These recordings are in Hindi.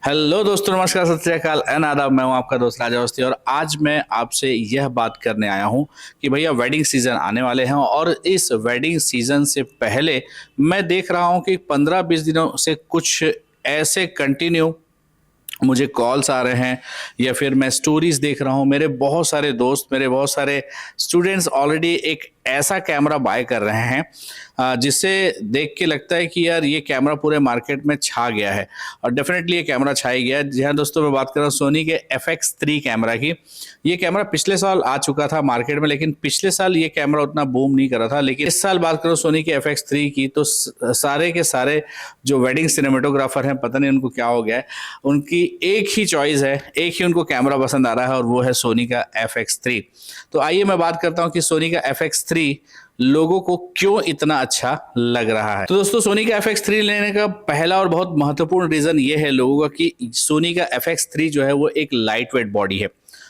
हेलो दोस्तों, नमस्कार, सत श्री अकाल एंड आदाब। मैं हूं आपका दोस्त राजा अवस्थी और आज मैं आपसे यह बात करने आया हूं कि भैया वेडिंग सीजन आने वाले हैं और इस वेडिंग सीजन से पहले मैं देख रहा हूं कि 15-20 दिनों से कुछ ऐसे कंटिन्यू मुझे कॉल्स आ रहे हैं या फिर मैं स्टोरीज देख रहा हूँ। मेरे बहुत सारे दोस्त, मेरे बहुत सारे स्टूडेंट्स ऑलरेडी एक ऐसा कैमरा बाय कर रहे हैं जिससे देख के लगता है कि यार ये कैमरा पूरे मार्केट में छा गया है और डेफिनेटली ये कैमरा छा ही गया है। जी हाँ दोस्तों, मैं बात कर रहा हूँ सोनी के FX3 कैमरा की। ये कैमरा पिछले साल आ चुका था मार्केट में, लेकिन पिछले साल ये कैमरा उतना बूम नहीं करा था। लेकिन इस साल बात करो सोनी के FX3 की तो सारे के सारे जो वेडिंग सिनेमेटोग्राफर हैं, पता नहीं उनको क्या हो गया है, उनकी एक ही चॉइस है, एक ही उनको कैमरा पसंद आ रहा है और वो है सोनी का FX3। तो आइए मैं बात करता हूं कि सोनी का FX3 लोगों को क्यों इतना अच्छा लग रहा है। तो दोस्तों, सोनी का FX3 लेने का पहला और बहुत महत्वपूर्ण रीजन ये है लोगों का कि सोनी का FX3 जो है वो एक लाइट वेट बॉडी है।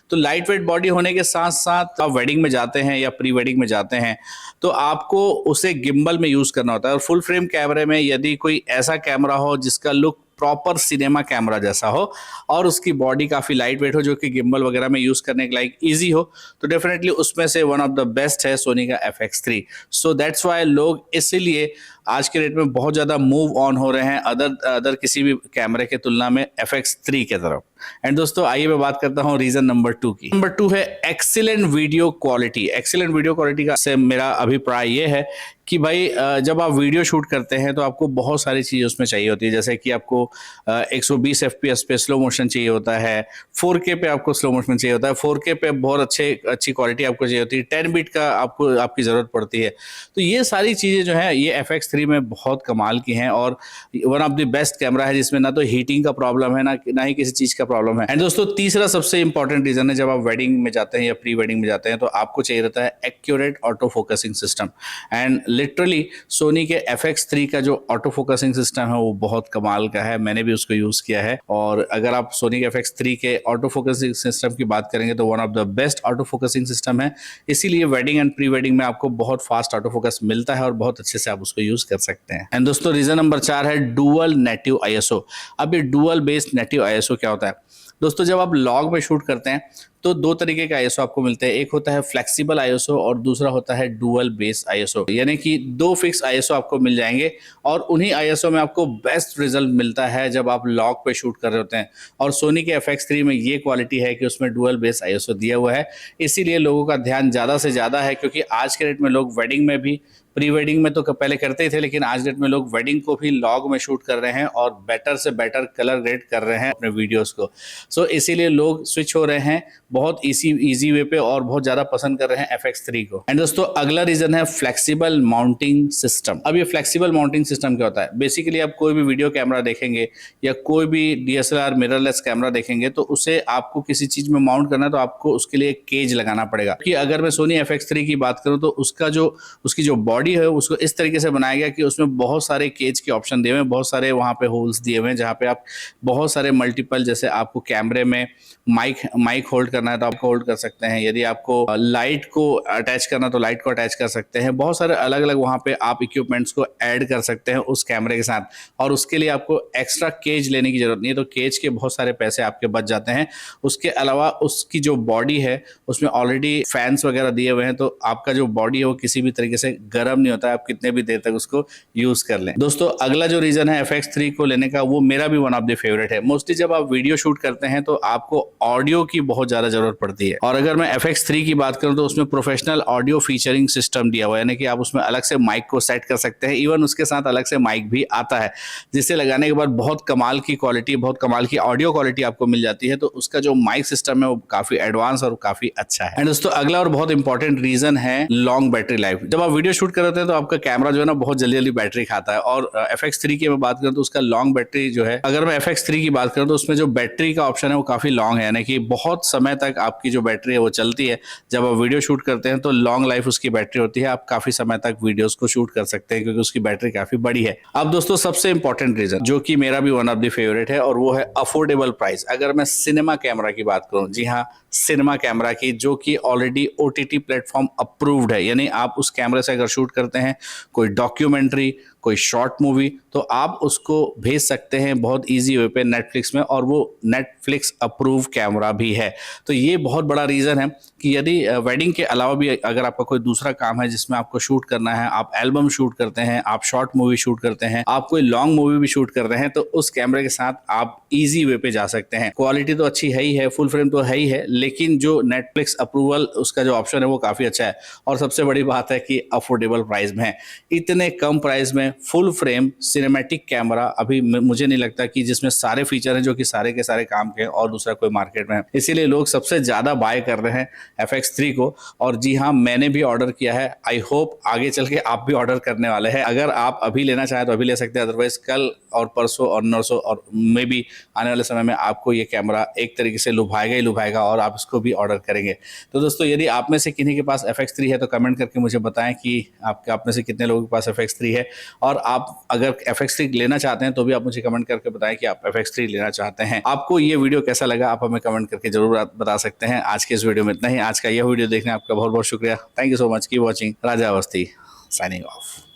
तो लाइट वेट बॉडी होने के साथ साथ आप वेडिंग में जाते हैं या प्री वेडिंग में जाते हैं तो आपको उसे गिम्बल में यूज करना होता है। और फुल फ्रेम कैमरे में यदि कोई ऐसा कैमरा हो जिसका लुक प्रॉपर सिनेमा कैमरा जैसा हो और उसकी बॉडी काफी लाइट वेट हो, जो कि गिम्बल वगैरह में यूज करने के लायक इजी हो, तो डेफिनेटली उसमें से वन ऑफ द बेस्ट है सोनी का FX3। सो दैट्स वाई लोग इसीलिए आज के डेट में बहुत ज्यादा मूव ऑन हो रहे हैं अदर किसी भी कैमरे के तुलना में FX3 के तरफ। एंड दोस्तों, आइए मैं बात करता हूं रीजन नंबर 2 की। नंबर 2 है excellent video quality. Excellent video quality का से मेरा अभिप्राय ये है कि भाई जब आप वीडियो शूट करते हैं तो आपको बहुत सारी चीज़ें उसमें चाहिए होती है, जैसे कि आपको 120 FPS पे स्लो मोशन चाहिए होता है, 4K पे आपको स्लो मोशन चाहिए होता है, 4K पे बहुत अच्छी क्वालिटी आपको चाहिए होती है, 10 बीट का आपकी ज़रूरत पड़ती है। तो ये सारी चीज़ें जो है ये FX3 में बहुत कमाल की हैं और one of the best camera है जिसमें ना तो हीटिंग का प्रॉब्लम है ना ही किसी चीज़ का प्रॉब्लम है। एंड दोस्तों, तीसरा सबसे इंपॉर्टेंट रीज़न है, जब आप वेडिंग में जाते हैं या प्री वेडिंग में जाते हैं तो आपको चाहिए रहता है accurate auto focusing system. And literally Sony के FX3 का जो ऑटो फोकसिंग सिस्टम है वो बहुत कमाल का है। मैंने भी उसको यूज किया है और अगर आप सोनी के FX3 के ऑटो फोकसिंग सिस्टम की बात करेंगे तो one of the best auto focusing system है। इसीलिए वेडिंग एंड प्री वेडिंग में आपको बहुत फास्ट ऑटो फोकस मिलता है और बहुत अच्छे से आप उसको यूज कर सकते हैं। एंड दोस्तों, रीजन नंबर 4 है डुअल नेटिव ISO। अब ये डुअल बेस्ड नेटिव ISO क्या होता है दोस्तों? जब आप लॉग में शूट करते हैं तो दो तरीके का ISO आपको मिलते हैं। एक होता है फ्लेक्सिबल ISO और दूसरा होता है डुअल बेस ISO, यानी कि दो फिक्स ISO आपको मिल जाएंगे और उन्हीं ISO में आपको बेस्ट रिजल्ट मिलता है जब आप लॉग पे शूट कर रहे होते हैं। और सोनी के FX3 में ये क्वालिटी है कि उसमें डुअल बेस ISO दिया हुआ है, इसीलिए लोगों का ध्यान ज़्यादा से ज़्यादा है, क्योंकि आज के डेट में लोग वेडिंग में भी, प्री वेडिंग में तो पहले करते ही थे, लेकिन आज डेट में लोग वेडिंग को भी लॉग में शूट कर रहे हैं और बेटर से बेटर कलर ग्रेड कर रहे हैं अपने वीडियोस को। सो इसीलिए लोग स्विच हो रहे हैं बहुत इजी वे पे और बहुत ज़्यादा पसंद कर रहे हैं FX3 को। एंड दोस्तों, अगला रीज़न है फ्लेक्सिबल माउंटिंग सिस्टम। अब ये फ्लेक्सिबल माउंटिंग सिस्टम क्या होता है? बेसिकली आप कोई भी वीडियो कैमरा देखेंगे या कोई भी DSLR मिररलेस कैमरा देखेंगे तो उसे आपको किसी चीज़ में माउंट करना है तो आपको उसके लिए एक केज लगाना पड़ेगा। कि अगर मैं सोनी FX3 की बात करूँ तो उसकी जो बॉडी है उसको इस तरीके से बनाया गया कि उसमें बहुत सारे केज के ऑप्शन दिए हुए हैं, बहुत सारे वहाँ पे होल्स दिए हुए हैं जहाँ पे आप बहुत सारे मल्टीपल, जैसे आपको कैमरे में माइक होल्ड करना है तो आप होल्ड कर सकते हैं, यदि आपको लाइट को अटैच करना तो लाइट को अटैच कर सकते हैं। बहुत सारे अलग अलग वहाँ पे आप इक्विपमेंट्स को ऐड कर सकते हैं उस कैमरे के साथ और उसके लिए आपको एक्स्ट्रा केज लेने की जरूरत नहीं है, तो केज के बहुत सारे पैसे आपके बच जाते हैं। उसके अलावा उसकी जो बॉडी है उसमें ऑलरेडी फैंस वगैरह दिए हुए हैं, तो आपका जो बॉडी है वो किसी भी तरीके से गर्म नहीं होता है, आप कितने भी देर तक उसको यूज कर लें। दोस्तों, अगला जो रीजन है FX3 को लेने का वो मेरा भी वन ऑफ द फेवरेट है। मोस्टली जब आप वीडियो शूट करते हैं तो आपको ऑडियो की बहुत ज्यादा जरूरत पड़ती है और अगर मैं FX3 की बात करूं तो उसमें प्रोफेशनल ऑडियो फीचरिंग सिस्टम दिया हुआ है, यानी कि आप उसमें अलग से माइक को सेट कर सकते हैं। इवन उसके साथ अलग से माइक भी आता है जिसे लगाने के बाद बहुत कमाल की क्वालिटी, बहुत कमाल की ऑडियो क्वालिटी आपको मिल जाती है। तो उसका जो माइक सिस्टम है वो काफी एडवांस और काफी अच्छा है। एंड दोस्तों, अगला और बहुत इंपॉर्टेंट रीजन है लॉन्ग बैटरी लाइफ। जब आप वीडियो शूट कर रहे हैं तो आपका कैमरा जो है ना बहुत जल्दी जल्दी बैटरी खाता है और FX3 की मैं बात करूं तो उसका लॉन्ग बैटरी जो है, अगर मैं FX3 की बात करूं तो उसमें जो बैटरी का ऑप्शन है वो काफी लॉन्ग है, यानी कि बहुत समय तक आपकी जो बैटरी है वो चलती है। जब आप वीडियो शूट करते हैं तो लॉन्ग लाइफ उसकी बैटरी होती है, आप काफी समय तक वीडियोस को शूट कर सकते हैं क्योंकि उसकी बैटरी काफी बड़ी है। अब दोस्तों, सबसे इंपॉर्टेंट रीजन जो कि मेरा भी वन ऑफ द फेवरेट है और वो है अफोर्डेबल प्राइस। अगर मैं सिनेमा कैमरा की बात करूं, जी हाँ, सिनेमा कैमरा की, जो कि ऑलरेडी OTT प्लेटफॉर्म अप्रूव्ड है, यानी आप उस कैमरे से अगर शूट करते हैं कोई डॉक्यूमेंट्री, कोई शॉर्ट मूवी, तो आप उसको भेज सकते हैं बहुत ईजी वे पे नेटफ्लिक्स में, और वो नेटफ्लिक्स अप्रूव कैमरा भी है। तो ये बहुत बड़ा रीज़न है कि यदि वेडिंग के अलावा भी अगर आपका कोई दूसरा काम है जिसमें आपको शूट करना है, आप एल्बम शूट करते हैं, आप शॉर्ट मूवी शूट करते हैं, आप कोई लॉन्ग मूवी भी शूट कर रहे हैं, तो उस कैमरे के साथ आप ईजी वे पे जा सकते हैं। क्वालिटी तो अच्छी है ही है, फुल फ्रेम तो है ही है, लेकिन जो नेटफ्लिक्स अप्रूवल उसका जो ऑप्शन है वो काफ़ी अच्छा है। और सबसे बड़ी बात है कि अफोर्डेबल प्राइस में है। इतने कम प्राइस में फुल फ्रेम सिनेमैटिक कैमरा अभी मुझे नहीं लगता कि जिसमें सारे फीचर हैं जो कि सारे के सारे काम के हैं और दूसरा कोई मार्केट में है। इसीलिए लोग सबसे ज़्यादा बाय कर रहे हैं FX3 को। और जी हाँ, मैंने भी ऑर्डर किया है। आई होप आगे चल के आप भी ऑर्डर करने वाले हैं। अगर आप अभी लेना चाहें तो अभी ले सकते हैं, अदरवाइज कल और परसों और नरसों और मे भी आने वाले समय में आपको ये कैमरा एक तरीके से लुभाएगा ही लुभाएगा और आप इसको भी ऑर्डर करेंगे। तो दोस्तों, यदि आप में से किन्हीं के पास FX3 है तो कमेंट करके मुझे बताएं कि आपके आप में से कितने लोगों के पास FX3 है। और आप अगर FX3 लेना चाहते हैं तो भी आप मुझे कमेंट करके बताएं कि आप FX3 लेना चाहते हैं। आपको ये वीडियो कैसा लगा आप हमें कमेंट करके जरूर बता सकते हैं। आज के इस वीडियो में इतना ही। आज का यह वीडियो देखने आपका बहुत बहुत शुक्रिया। Thank you so much. Keep watching. Raja Awasthi signing off.